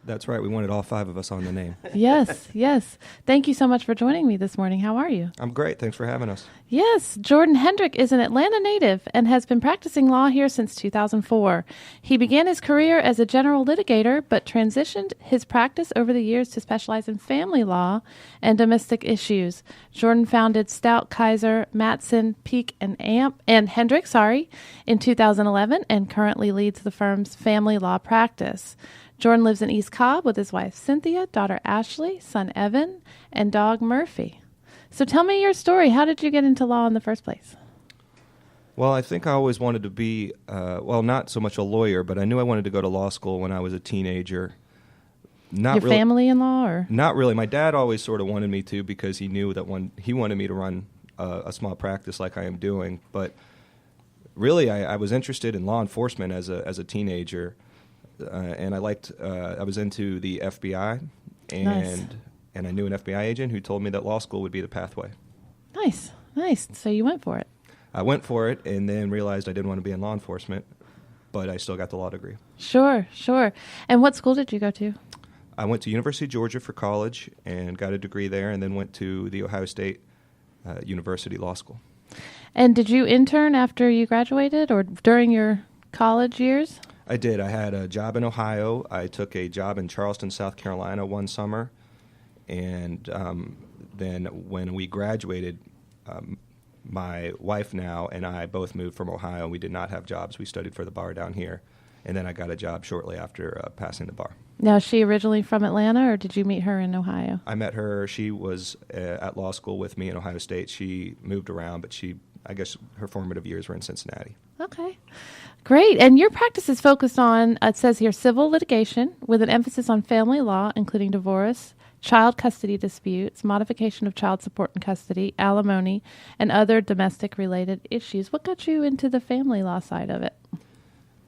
That's right. We wanted all 5 of us on the name. Yes, yes. Thank you so much for joining me this morning. How are you? I'm great. Thanks for having us. Yes, Jordan Hendrick is an Atlanta native and has been practicing law here since 2004. He began his career as a general litigator, but transitioned his practice over the years to specialize in family law and domestic issues. Jordan founded Stout, Kaiser, Matson, Peak, and Hendrick, in 2011 and currently leads the firm's family law practice. Jordan lives in East Cobb with his wife Cynthia, daughter Ashley, son Evan, and dog Murphy. So tell me your story. How did you get into law in the first place? Well, I think I always wanted to be, not so much a lawyer, but I knew I wanted to go to law school when I was a teenager. Your family in law? Or? Not really. My dad always sort of wanted me to because he knew that he wanted me to run a small practice like I am doing. But really, I was interested in law enforcement as a teenager. And I was into the FBI, and I knew an FBI agent who told me that law school would be the pathway. Nice. So you went for it. I went for it and then realized I didn't want to be in law enforcement, but I still got the law degree. Sure. And what school did you go to? I went to University of Georgia for college and got a degree there, and then went to the Ohio State University Law School. And did you intern after you graduated or during your college years? I did. I had a job in Ohio. I took a job in Charleston, South Carolina one summer. And then when we graduated, my wife now and I both moved from Ohio. We did not have jobs. We studied for the bar down here. And then I got a job shortly after passing the bar. Now, is she originally from Atlanta, or did you meet her in Ohio? I met her. She was at law school with me in Ohio State. She moved around, but I guess her formative years were in Cincinnati. Okay. Great. And your practice is focused on, it says here, civil litigation with an emphasis on family law, including divorce, child custody disputes, modification of child support and custody, alimony, and other domestic-related issues. What got you into the family law side of it?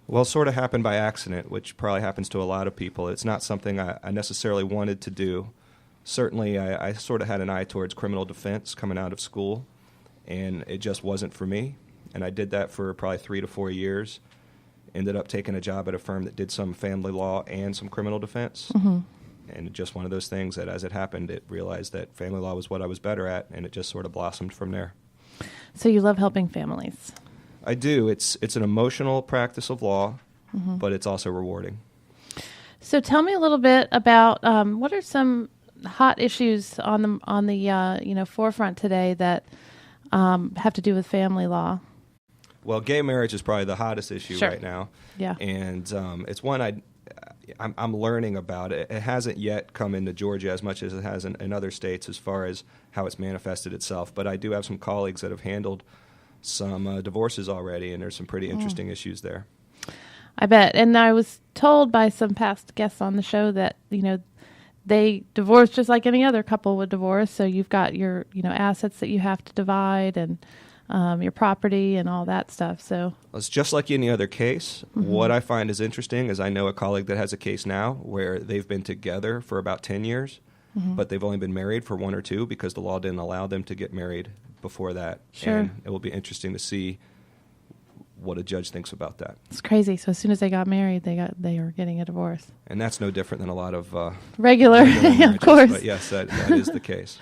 Well, it sort of happened by accident, which probably happens to a lot of people. It's not something I necessarily wanted to do. Certainly, I sort of had an eye towards criminal defense coming out of school, and it just wasn't for me. And I did that for probably 3 to 4 years. Ended up taking a job at a firm that did some family law and some criminal defense. Mm-hmm. And just one of those things that as it happened, it realized that family law was what I was better at, and it just sort of blossomed from there. So you love helping families. I do. It's an emotional practice of law, mm-hmm. but it's also rewarding. So tell me a little bit about what are some hot issues on the forefront today that have to do with family law? Well, gay marriage is probably the hottest issue Sure. right now. Yeah. And it's one I'm learning about. It hasn't yet come into Georgia as much as it has in other states as far as how it's manifested itself. But I do have some colleagues that have handled some divorces already, and there's some pretty interesting issues there. I bet. And I was told by some past guests on the show that, they divorce just like any other couple would divorce. So you've got your, assets that you have to divide and your property and all that stuff. So it's just like any other case. Mm-hmm. What I find is interesting is I know a colleague that has a case now where they've been together for about 10 years, mm-hmm. but they've only been married for 1 or 2 because the law didn't allow them to get married before that. Sure. And it will be interesting to see what a judge thinks about that. It's crazy. So as soon as they got married, they were getting a divorce. And that's no different than a lot of regular marriages, of course. But yes, that is the case.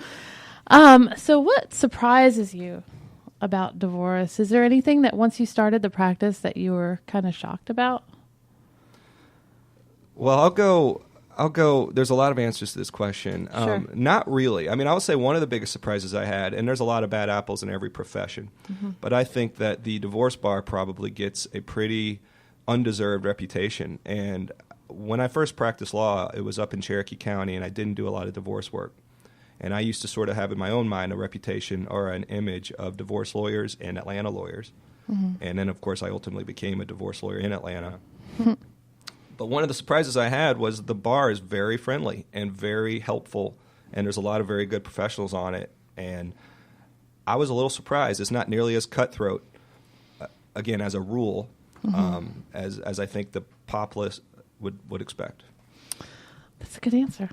So what surprises you about divorce? Is there anything that once you started the practice that you were kind of shocked about? Well, I'll go. There's a lot of answers to this question. Sure. Not really. I mean, I would say one of the biggest surprises I had, and there's a lot of bad apples in every profession, mm-hmm. but I think that the divorce bar probably gets a pretty undeserved reputation. And when I first practiced law, it was up in Cherokee County, and I didn't do a lot of divorce work. And I used to sort of have in my own mind a reputation or an image of divorce lawyers and Atlanta lawyers. Mm-hmm. And then, of course, I ultimately became a divorce lawyer in Atlanta. Mm-hmm. But one of the surprises I had was the bar is very friendly and very helpful, and there's a lot of very good professionals on it. And I was a little surprised. It's not nearly as cutthroat, again, as a rule, mm-hmm. As I think the populace would expect. That's a good answer.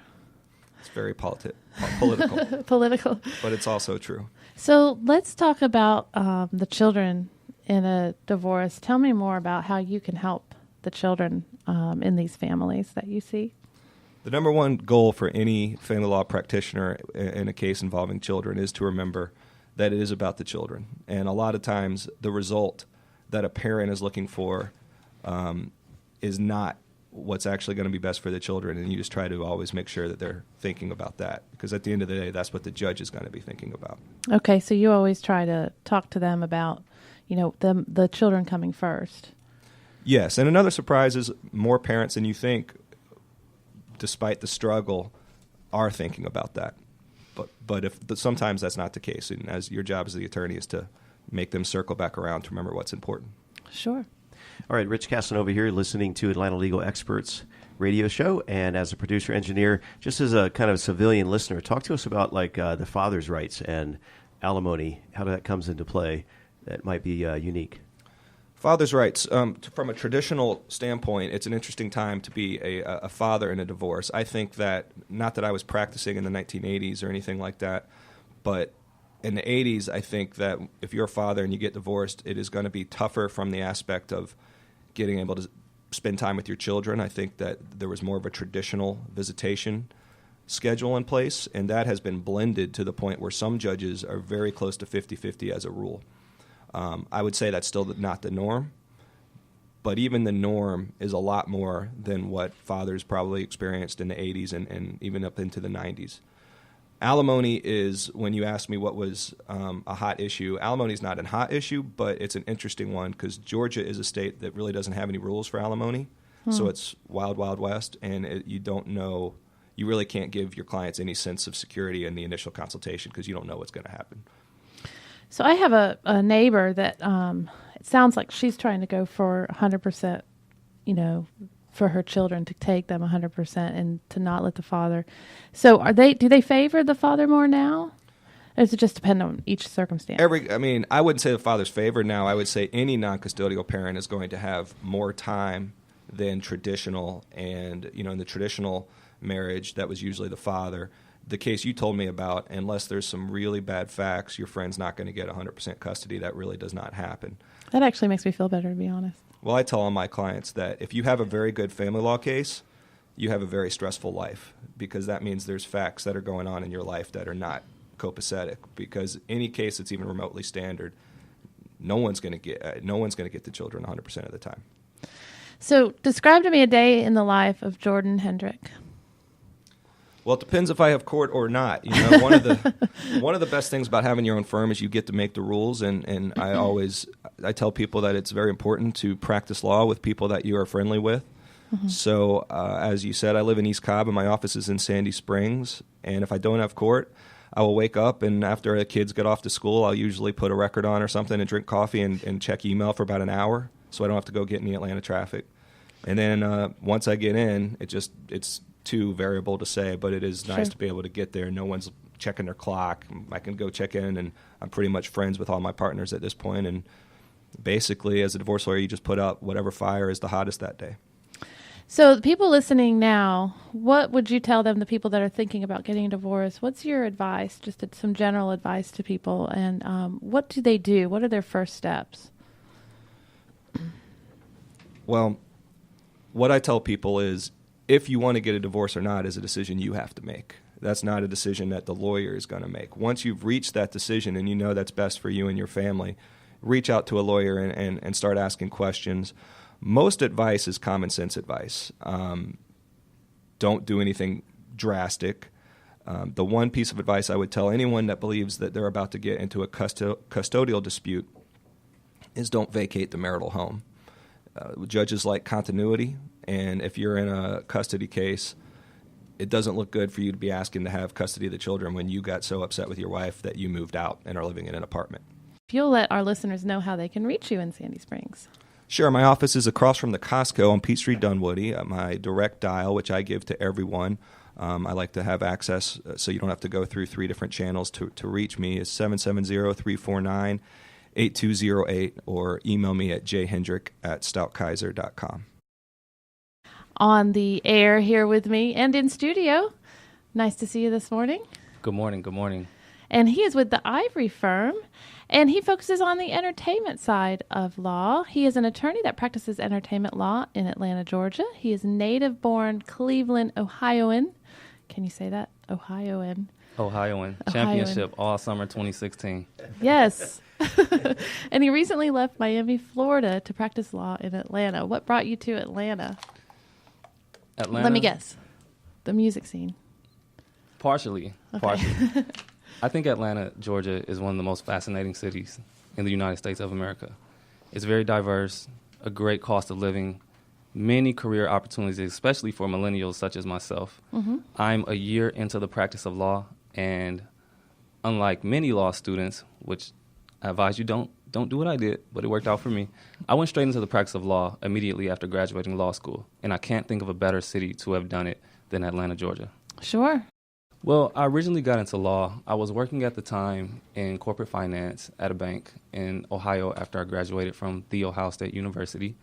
It's very political. Political. But it's also true. So let's talk about the children in a divorce. Tell me more about how you can help the children in these families that you see. The number one goal for any family law practitioner in a case involving children is to remember that it is about the children. And a lot of times the result that a parent is looking for is not what's actually going to be best for the children. And you just try to always make sure that they're thinking about that. Because at the end of the day, that's what the judge is going to be thinking about. Okay, so you always try to talk to them about, the children coming first. Yes, and another surprise is more parents than you think, despite the struggle, are thinking about that. But sometimes that's not the case, and as your job as the attorney is to make them circle back around to remember what's important. Sure. All right, Rich Casanova here, listening to Atlanta Legal Experts radio show, and as a producer engineer, just as a kind of civilian listener, talk to us about the father's rights and alimony, how that comes into play. That might be unique. Father's rights. From a traditional standpoint, it's an interesting time to be a father in a divorce. I think that, not that I was practicing in the 1980s or anything like that, but in the 80s, I think that if you're a father and you get divorced, it is going to be tougher from the aspect of getting able to spend time with your children. I think that there was more of a traditional visitation schedule in place, and that has been blended to the point where some judges are very close to 50-50 as a rule. I would say that's still not the norm, but even the norm is a lot more than what fathers probably experienced in the 80s and even up into the 90s. Alimony is, when you ask me what was a hot issue, alimony is not a hot issue, but it's an interesting one because Georgia is a state that really doesn't have any rules for alimony, so it's wild, wild west, and you don't know, you really can't give your clients any sense of security in the initial consultation because you don't know what's going to happen. So I have a neighbor that it sounds like she's trying to go for 100%, for her children, to take them 100% and to not let the father. So do they favor the father more now? Or does it just depend on each circumstance? I wouldn't say the father's favored now. I would say any non-custodial parent is going to have more time than traditional. And, in the traditional marriage, that was usually the father. The case you told me about, unless there's some really bad facts, your friend's not going to get 100% custody. That really does not happen. That actually makes me feel better, to be honest. Well, I tell all my clients that if you have a very good family law case, you have a very stressful life, because that means there's facts that are going on in your life that are not copacetic. Because any case that's even remotely standard, no one's going to get the children 100% of the time. So, describe to me a day in the life of Jordan Hendrick. Well, it depends if I have court or not. One of the best things about having your own firm is you get to make the rules, and I tell people that it's very important to practice law with people that you are friendly with. Mm-hmm. So, as you said, I live in East Cobb, and my office is in Sandy Springs. And if I don't have court, I will wake up, and after the kids get off to school, I'll usually put a record on or something and drink coffee and check email for about an hour, so I don't have to go get in the Atlanta traffic. And then once I get in, it's too variable to say, but it is nice to be able to get there. No one's checking their clock. I can go check in, and I'm pretty much friends with all my partners at this point. And basically, as a divorce lawyer, you just put out whatever fire is the hottest that day. So the people listening now, what would you tell them, the people that are thinking about getting a divorce? What's your advice, just some general advice to people? And what do they do? What are their first steps? Well, what I tell people is, if you want to get a divorce or not is a decision you have to make. That's not a decision that the lawyer is going to make. Once you've reached that decision and you know that's best for you and your family, reach out to a lawyer and start asking questions. Most advice is common sense advice. Don't do anything drastic. The one piece of advice I would tell anyone that believes that they're about to get into a custodial dispute is don't vacate the marital home. Judges like continuity, and if you're in a custody case, it doesn't look good for you to be asking to have custody of the children when you got so upset with your wife that you moved out and are living in an apartment. If you'll let our listeners know how they can reach you in Sandy Springs. Sure. My office is across from the Costco on Peachtree, Dunwoody. My direct dial, which I give to everyone, I like to have access so you don't have to go through 3 different channels to reach me, is 770-349-8208, or email me at jhendrick@stoutkaiser.com. On the air here with me and in studio, nice to see you this morning. Good morning. Good morning. And he is with the Ivory Firm. And he focuses on the entertainment side of law. He is an attorney that practices entertainment law in Atlanta, Georgia. He is native-born Cleveland, Ohioan. Can you say that? Ohioan. Championship all summer 2016. Yes. And he recently left Miami, Florida to practice law in Atlanta. What brought you to Atlanta? Let me guess. The music scene. Partially. I think Atlanta, Georgia is one of the most fascinating cities in the United States of America. It's very diverse, a great cost of living, many career opportunities, especially for millennials such as myself. Mm-hmm. I'm a year into the practice of law, and unlike many law students, which I advise you don't do what I did, but it worked out for me, I went straight into the practice of law immediately after graduating law school, and I can't think of a better city to have done it than Atlanta, Georgia. Sure. Well, I originally got into law. I was working at the time in corporate finance at a bank in Ohio after I graduated from The Ohio State University.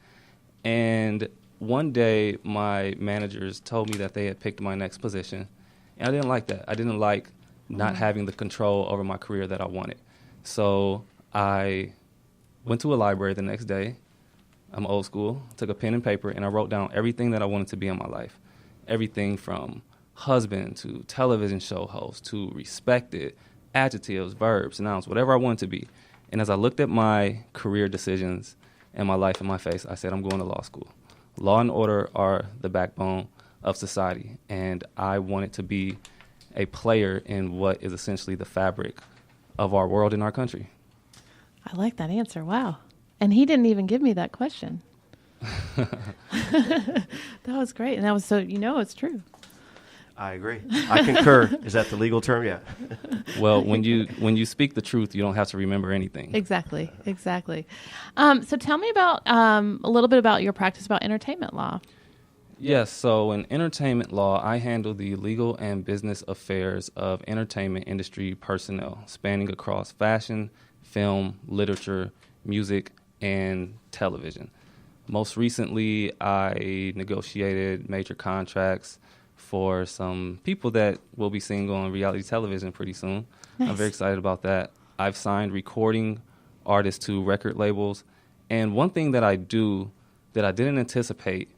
And one day, my managers told me that they had picked my next position. And I didn't like that. I didn't like not having the control over my career that I wanted. So I went to a library the next day. I'm old school. Took a pen and paper, and I wrote down everything that I wanted to be in my life. Everything from husband to television show host to respected, adjectives, verbs, nouns, whatever I wanted to be. And as I looked at my career decisions and my life in my face, I said, I'm going to law school. Law and order are the backbone of society, and I wanted to be a player in what is essentially the fabric of our world and our country. I like that answer. Wow. And he didn't even give me that question. That was great. And that was it's true. I agree. I concur. Is that the legal term? Yeah. Well, when you speak the truth, you don't have to remember anything. Exactly. So tell me about a little bit about your practice about entertainment law. Yes. So in entertainment law, I handle the legal and business affairs of entertainment industry personnel, spanning across fashion, film, literature, music, and television. Most recently, I negotiated major contracts for some people that will be seeing on reality television pretty soon. Nice. I'm very excited about that. I've signed recording artists to record labels. And one thing that I do that I didn't anticipate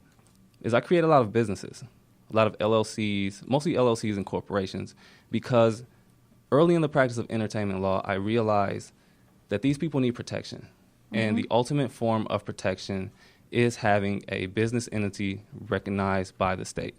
is I create a lot of businesses, a lot of LLCs, mostly LLCs and corporations, because early in the practice of entertainment law, I realized that these people need protection. Mm-hmm. And the ultimate form of protection is having a business entity recognized by the state.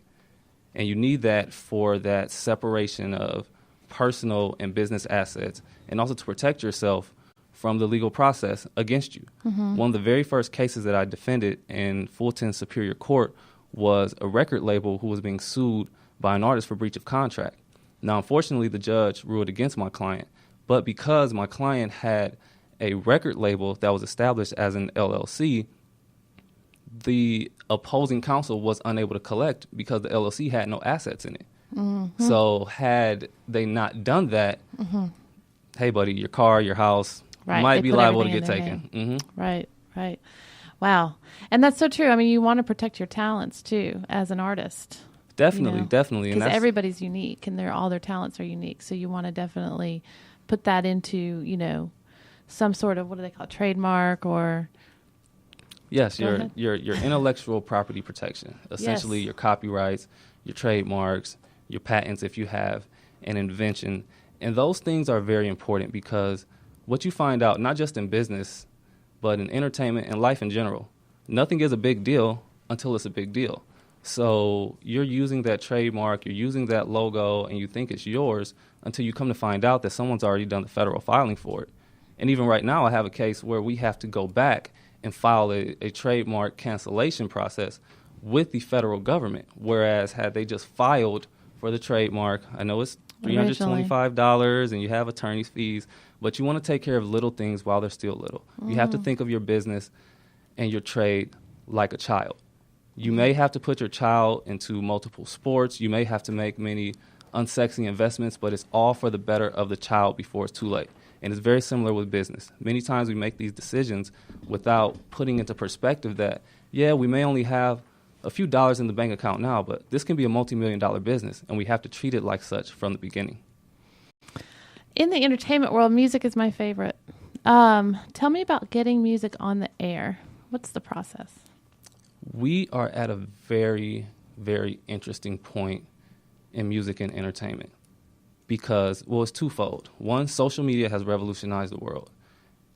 And you need that for that separation of personal and business assets, and also to protect yourself from the legal process against you. Mm-hmm. One of the very first cases that I defended in Fulton Superior Court was a record label who was being sued by an artist for breach of contract. Now, unfortunately, the judge ruled against my client, but because my client had a record label that was established as an LLC, the opposing counsel was unable to collect because the LLC had no assets in it. Mm-hmm. So had they not done that, mm-hmm. hey, buddy, your car, your house might be liable to get taken. Mm-hmm. Right. Wow. And that's so true. I mean, you want to protect your talents, too, as an artist. Definitely. Because everybody's unique, and all their talents are unique. So you want to definitely put that into, some sort of, what do they call it, trademark or... Yes, your intellectual property protection, essentially your copyrights, your trademarks, your patents if you have an invention. And those things are very important because what you find out, not just in business, but in entertainment and life in general, nothing is a big deal until it's a big deal. So you're using that trademark, you're using that logo, and you think it's yours until you come to find out that someone's already done the federal filing for it. And even right now, I have a case where we have to go back and file a trademark cancellation process with the federal government, whereas had they just filed for the trademark, I know it's $325 and you have attorney's fees, but you want to take care of little things while they're still little. Mm. You have to think of your business and your trade like a child. You may have to put your child into multiple sports. You may have to make many unsexy investments, but it's all for the better of the child before it's too late. And it's very similar with business. Many times we make these decisions without putting into perspective that, we may only have a few dollars in the bank account now, but this can be a multi-million-dollar business, and we have to treat it like such from the beginning. In the entertainment world, music is my favorite. Tell me about getting music on the air. What's the process? We are at a very, very interesting point in music and entertainment because, well, it's twofold. One, social media has revolutionized the world.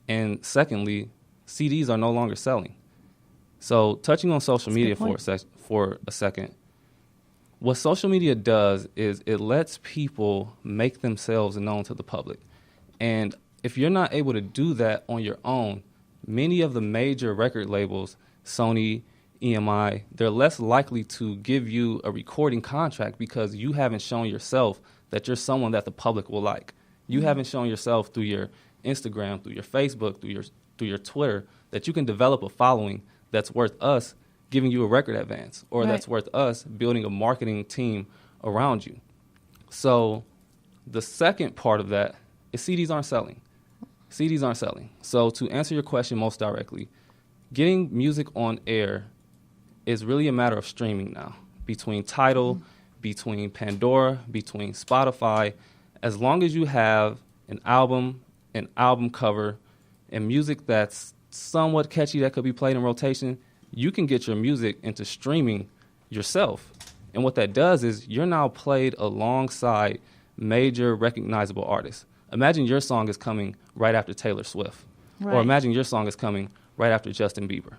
And secondly, CDs are no longer selling. So touching on social media for a second, what social media does is it lets people make themselves known to the public. And if you're not able to do that on your own, many of the major record labels, Sony, EMI, they're less likely to give you a recording contract because you haven't shown yourself that you're someone that the public will like. You haven't shown yourself through your Instagram, through your Facebook, through your Twitter, that you can develop a following that's worth us giving you a record advance, or that's worth us building a marketing team around you. So the second part of that is CDs aren't selling. CDs aren't selling. So to answer your question most directly, getting music on air is really a matter of streaming now. Between Tidal, between Pandora, between Spotify, as long as you have an album cover, and music that's somewhat catchy that could be played in rotation, you can get your music into streaming yourself. And what that does is you're now played alongside major recognizable artists. Imagine your song is coming right after Taylor Swift. Right. Or imagine your song is coming right after Justin Bieber.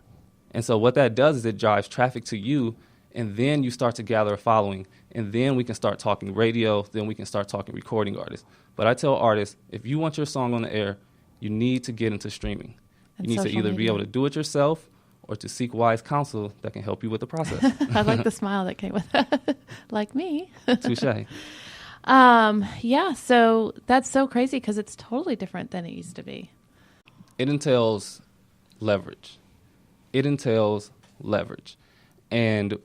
And so what that does is it drives traffic to you, and then you start to gather a following, and then we can start talking radio, then we can start talking recording artists. But I tell artists, if you want your song on the air, you need to get into streaming. You need to either be able to do it yourself or to seek wise counsel that can help you with the process. I like the smile that came with that. Like me. Touché. Yeah, so that's so crazy because it's totally different than it used to be. It entails leverage. And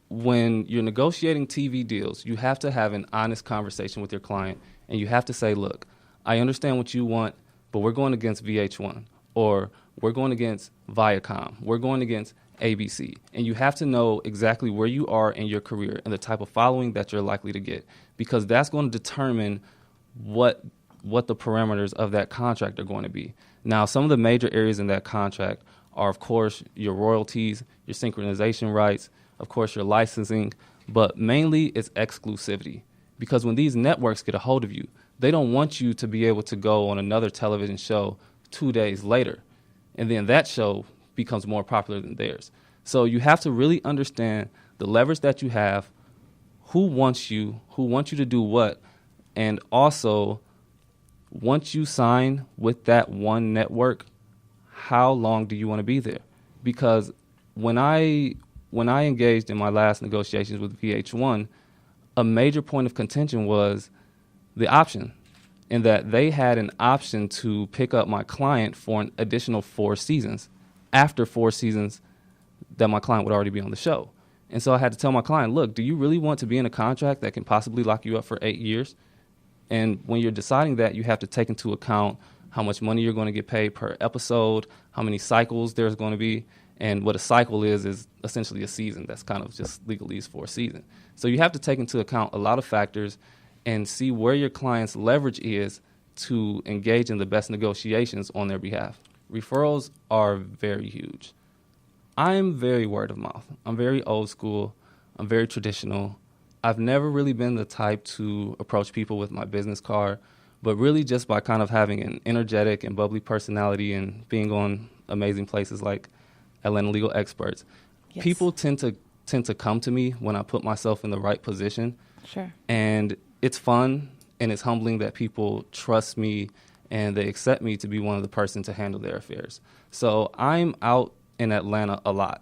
when you're negotiating TV deals, you have to have an honest conversation with your client, and you have to say, look, I understand what you want, but we're going against VH1, or we're going against Viacom, we're going against ABC. And you have to know exactly where you are in your career and the type of following that you're likely to get, because that's going to determine what the parameters of that contract are going to be. Now, some of the major areas in that contract are, of course, your royalties, your synchronization rights, of course, your licensing, but mainly it's exclusivity. Because when these networks get a hold of you, they don't want you to be able to go on another television show 2 days later, and then that show becomes more popular than theirs. So you have to really understand the leverage that you have, who wants you to do what, and also, once you sign with that one network, how long do you want to be there? Because when I engaged in my last negotiations with VH1, a major point of contention was the option, in that they had an option to pick up my client for an additional 4 seasons, after 4 seasons that my client would already be on the show. And so I had to tell my client, look, do you really want to be in a contract that can possibly lock you up for 8 years? And when you're deciding that, you have to take into account how much money you're going to get paid per episode, how many cycles there's going to be. And what a cycle is essentially a season. That's kind of just legalese for a season. So you have to take into account a lot of factors and see where your client's leverage is to engage in the best negotiations on their behalf. Referrals are very huge. I'm very word of mouth. I'm very old school. I'm very traditional. I've never really been the type to approach people with my business card, but really just by kind of having an energetic and bubbly personality and being on amazing places like Atlanta Legal Experts. Yes. People tend to come to me when I put myself in the right position. Sure. And it's fun and it's humbling that people trust me and they accept me to be one of the person to handle their affairs. So I'm out in Atlanta a lot.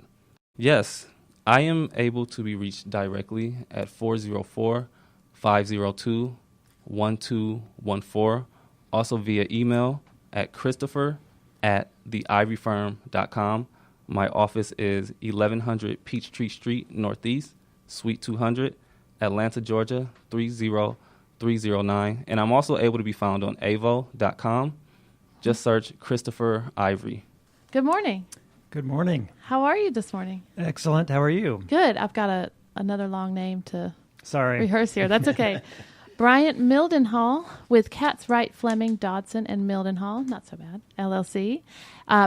Yes, I am able to be reached directly at 404-502-1214, also via email at christopher@theivyfirm.com. My office is 1100 Peachtree Street Northeast, Suite 200, Atlanta, Georgia, 30309. And I'm also able to be found on avo.com. Just search Christopher Ivory. Good morning. Good morning. How are you this morning? Excellent. How are you? Good. I've got another long name to rehearse here. That's okay. Bryant Mildenhall with Katz Wright Fleming Dodson and Mildenhall, not so bad, LLC.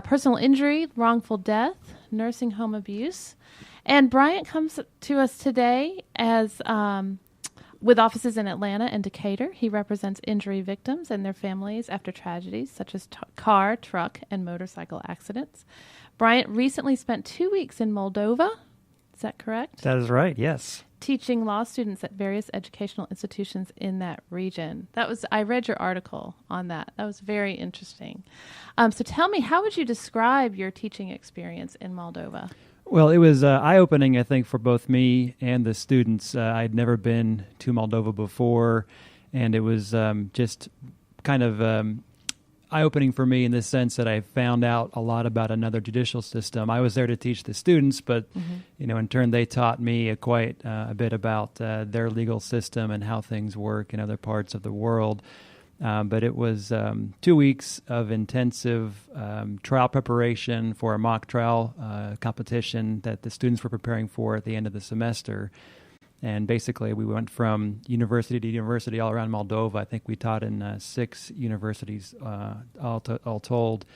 Personal injury, wrongful death, nursing home abuse. And Bryant comes to us today as with offices in Atlanta and Decatur. He represents injury victims and their families after tragedies such as car, truck, and motorcycle accidents. Bryant recently spent 2 weeks in Moldova. Is that correct? That is right, yes. Teaching law students at various educational institutions in that region. I read your article on that. That was very interesting. So tell me, how would you describe your teaching experience in Moldova? Well, it was eye-opening, I think, for both me and the students. I'd never been to Moldova before, and it was just kind of eye-opening for me in the sense that I found out a lot about another judicial system. I was there to teach the students, but in turn, they taught me quite a bit about their legal system and how things work in other parts of the world. But it was 2 weeks of intensive trial preparation for a mock trial competition that the students were preparing for at the end of the semester. And basically, we went from university to university all around Moldova. I think we taught in 6 universities all told.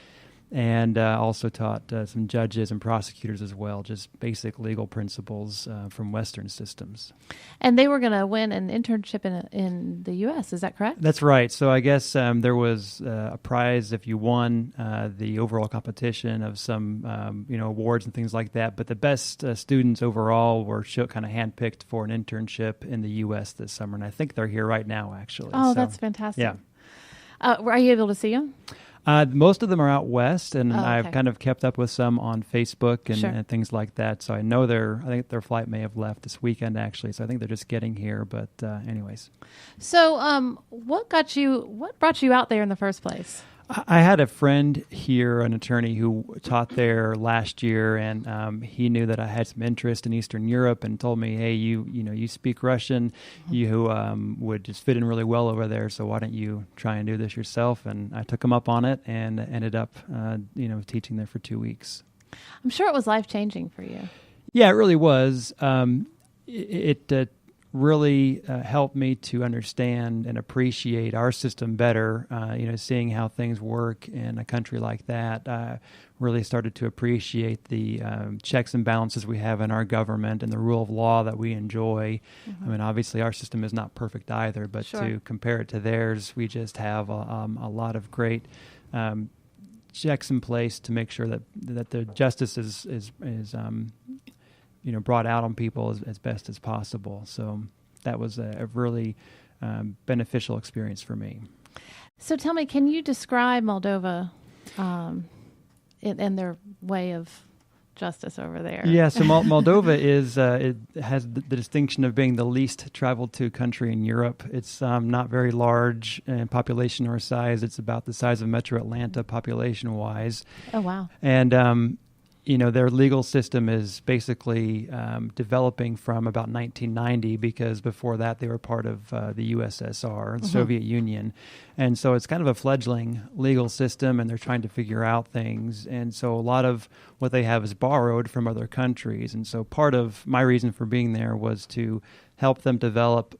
And also taught some judges and prosecutors as well, just basic legal principles from Western systems. And they were going to win an internship in the U.S., is that correct? That's right. So I guess there was a prize if you won the overall competition of some awards and things like that. But the best students overall were kind of handpicked for an internship in the U.S. this summer. And I think they're here right now, actually. Oh, so, that's fantastic. Yeah. Are you able to see them? Most of them are out west, and okay. I've kind of kept up with some on Facebook and, Sure. and things like that. So I know I think their flight may have left this weekend, actually. So I think they're just getting here. But anyways. So what brought you out there in the first place? I had a friend here, an attorney who taught there last year, and he knew that I had some interest in Eastern Europe, and told me, "Hey, you speak Russian, you would just fit in really well over there. So why don't you try and do this yourself?" And I took him up on it, and ended up, teaching there for 2 weeks. I'm sure it was life-changing for you. Yeah, it really was. It really helped me to understand and appreciate our system better. Seeing how things work in a country like that, really started to appreciate the checks and balances we have in our government and the rule of law that we enjoy. I mean, obviously our system is not perfect either, but Sure. to compare it to theirs, we just have a lot of great checks in place to make sure that the justice is brought out on people as best as possible. So that was a really beneficial experience for me. So tell me, can you describe Moldova and their way of justice over there? Yeah, so Moldova it has the distinction of being the least traveled to country in Europe. It's not very large in population or size. It's about the size of Metro Atlanta population-wise. Oh, wow. And their legal system is basically developing from about 1990, because before that they were part of the USSR, the Soviet Union. And so it's kind of a fledgling legal system, and they're trying to figure out things. And so a lot of what they have is borrowed from other countries. And so part of my reason for being there was to help them develop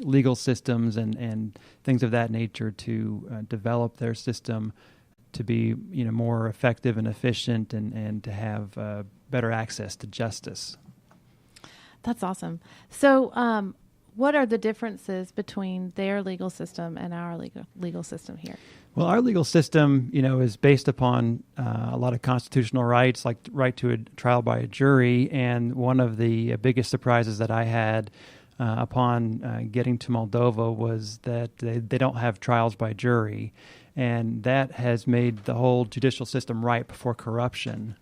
legal systems and things of that nature to develop their system to be more effective and efficient, and to have better access to justice. That's awesome. So what are the differences between their legal system and our legal system here? Well, our legal system, is based upon a lot of constitutional rights, like right to a trial by a jury. And one of the biggest surprises that I had upon getting to Moldova was that they don't have trials by jury. And that has made the whole judicial system ripe for corruption,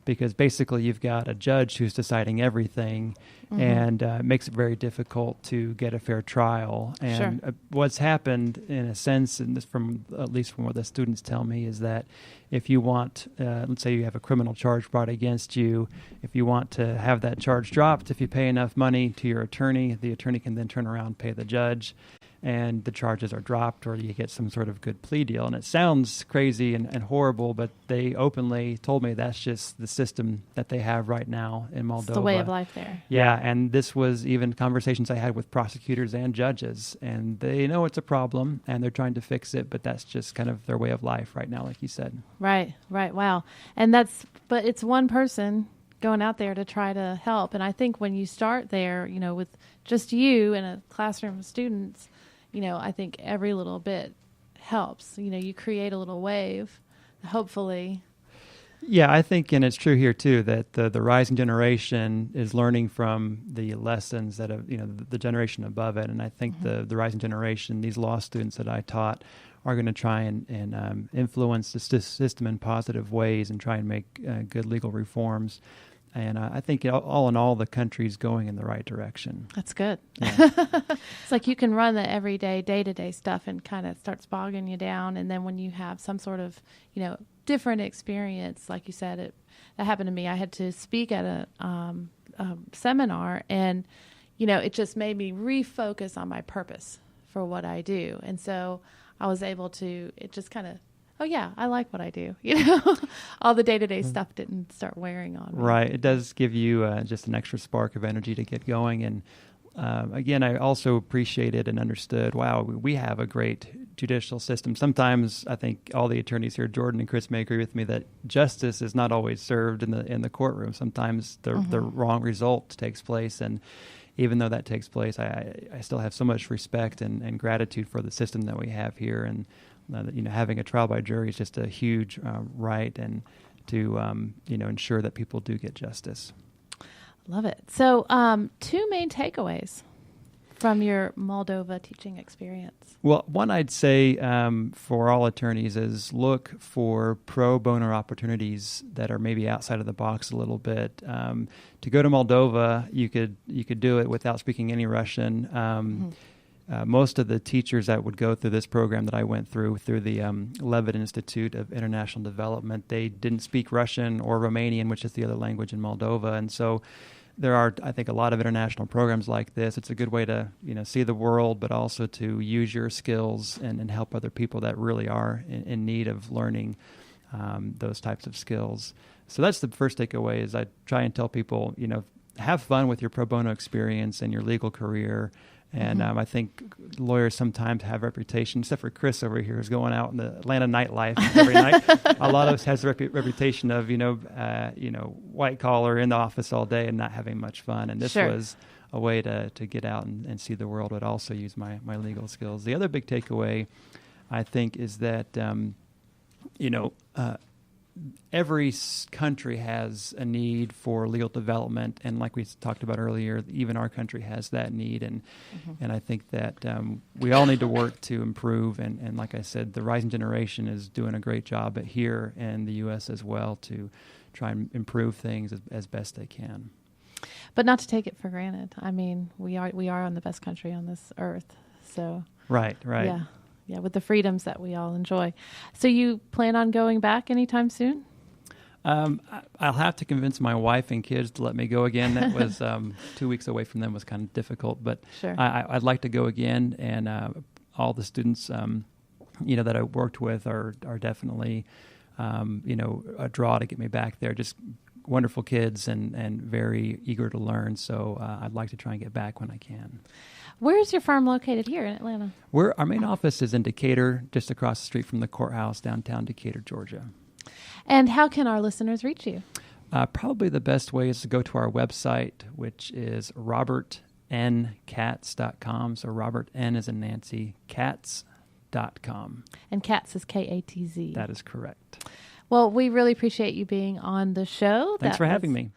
because basically you've got a judge who's deciding everything, and it makes it very difficult to get a fair trial. And Sure. What's happened, in a sense, and this at least from what the students tell me, is that if you want, let's say you have a criminal charge brought against you, if you want to have that charge dropped, if you pay enough money to your attorney, the attorney can then turn around and pay the judge. and the charges are dropped, or you get some sort of good plea deal. And it sounds crazy and horrible, but they openly told me that's just the system that they have right now in Moldova. It's the way of life there. Yeah, and this was even conversations I had with prosecutors and judges, and they know it's a problem, and they're trying to fix it, but that's just kind of their way of life right now, like you said. Right. Wow. And but it's one person going out there to try to help. And I think when you start there, with just you and a classroom of students, I think every little bit helps. You create a little wave, hopefully. Yeah, I think, and it's true here too, that the rising generation is learning from the lessons that have, the generation above it. And I think the rising generation, these law students that I taught, are going to try and influence the system in positive ways and try and make good legal reforms. And I think all in all, the country's going in the right direction. That's good. Yeah. It's like you can run the everyday, day-to-day stuff and kind of starts bogging you down. And then when you have some sort of, different experience, like you said, that happened to me. I had to speak at a seminar, and, it just made me refocus on my purpose for what I do. And so I was able to, it just kind of, oh yeah, I like what I do. All the day-to-day stuff didn't start wearing on me. Right. It does give you just an extra spark of energy to get going. And again, I also appreciated and understood, wow, we have a great judicial system. Sometimes I think all the attorneys here, Jordan and Chris, may agree with me that justice is not always served in the courtroom. Sometimes the wrong result takes place, and even though that takes place, I still have so much respect and gratitude for the system that we have here. And having a trial by jury is just a huge right, and to ensure that people do get justice. Love it. So, 2 main takeaways from your Moldova teaching experience. Well, one I'd say for all attorneys is look for pro bono opportunities that are maybe outside of the box a little bit. To go to Moldova, you could do it without speaking any Russian. Most of the teachers that would go through this program that I went through the Levitt Institute of International Development, they didn't speak Russian or Romanian, which is the other language in Moldova. And so there are, I think, a lot of international programs like this. It's a good way to, see the world, but also to use your skills and help other people that really are in need of learning those types of skills. So that's the first takeaway, is I try and tell people, have fun with your pro bono experience and your legal career. And I think lawyers sometimes have reputation, except for Chris over here, who's going out in the Atlanta nightlife every night. A lot of us has a reputation of, white collar in the office all day and not having much fun. And this was a way to get out and see the world, but also use my legal skills. The other big takeaway, I think, is that, every country has a need for legal development, and like we talked about earlier, even our country has that need, and I think that we all need to work to improve, and like I said, the rising generation is doing a great job here in the U.S. as well to try and improve things as best they can. But not to take it for granted. I mean, we are on the best country on this earth, so right. Yeah, with the freedoms that we all enjoy. So you plan on going back anytime soon? I'll have to convince my wife and kids to let me go again. That was 2 weeks away from them was kind of difficult, but sure. I'd like to go again. And all the students, that I worked with are definitely, a draw to get me back there. Just wonderful kids and very eager to learn. So I'd like to try and get back when I can. Where is your firm located here in Atlanta? Our main office is in Decatur, just across the street from the courthouse, downtown Decatur, Georgia. And how can our listeners reach you? Probably the best way is to go to our website, which is robertnkatz.com. So Robert N as in Nancy, Katz.com. And Katz is Katz. That is correct. Well, we really appreciate you being on the show. Thanks for having me.